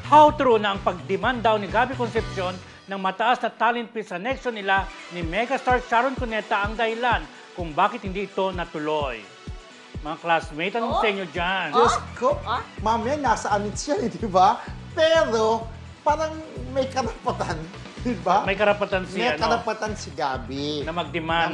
How true na ang pagdemand daw ni Gabby Concepcion ng mataas na talent fee sa next show nila ni megastar Sharon Cuneta ang dahilan kung bakit hindi ito natuloy. Mga classmate, anong sa inyo dyan? Diyos ko, mamaya nasa amit siya, di ba? Pero, parang may karapatan, di ba? May karapatan si, may karapatan si Gabby. Na mag-demand.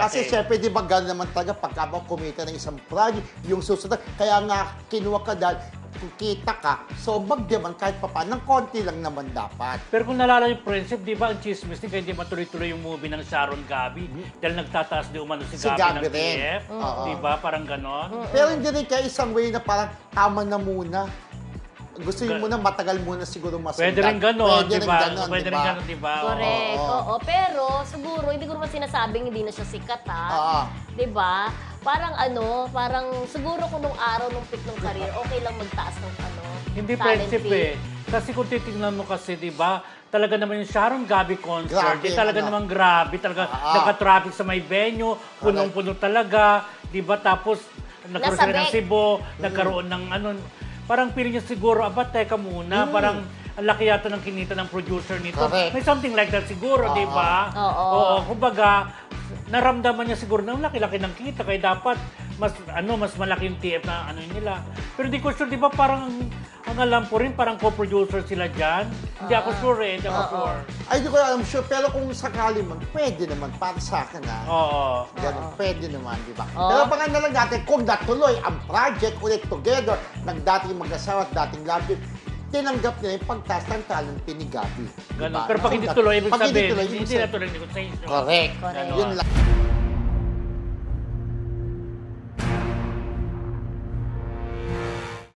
Kasi syempre, di ba gano'n naman talaga pagka kumita ng isang project, yung susunod. Kaya nga, kinuha ka dahil kung kita ka, so mag-demand kahit pa ng konti lang naman dapat. Pero kung nalala yung prinsip, di ba ang chismis ni kaya hindi matuloy-tuloy yung movie ng Sharon Gabby dahil nagtataas di umano si Gabby ng TF. Di ba? Parang ganon. Pero hindi rin kaya isang way na parang tama na muna. Gusto yun muna, matagal muna siguro masundan. Pwede rin gano'n, Pwede di ba? rin gano'n, Pwede rin gano'n, di ba? Correct. Oo. Pero siguro, hindi ko naman sinasabing hindi na siya sikat, ha? Di ba? Parang parang siguro kung nung araw, nung peak ng career, okay lang magtaas ng Hindi talent friendship fee. Kasi kung titingnan mo kasi, di ba, talaga naman yung Sharon Gabby concert, Grabe, talaga naman grabe, talaga naka-traffic sa may venue, punong-puno talaga, di ba? Tapos, nagkaroon sila ng Cebu, nagkaroon ng parang feeling niya siguro, teka muna, parang ang laki yata ng kinita ng producer nito. Correct. May something like that siguro, di ba? Oo. Kumbaga, naramdaman niya siguro na laki-laki ng kita, kaya dapat mas malaki yung TF na nila. Pero di ko sure, di ba parang ang alam ko rin, parang co-producer sila dyan. Hindi ako sure hindi ako sure. Ay, di ko alam sure, pero kung sakali man, pwede naman para sa akin, Oo. Ganun, pwede naman, di ba? Pero pangan na lang natin, kung natuloy ang project ulit together ng dating mag-asawa at dating love team, tinanggap nila yung pagtaas ng talent ni Gabby. Ganun. Pero pag hindi tuloy, ibig sabihin, hindi na natuloy negotiation. Correct. Correct. Yun lang.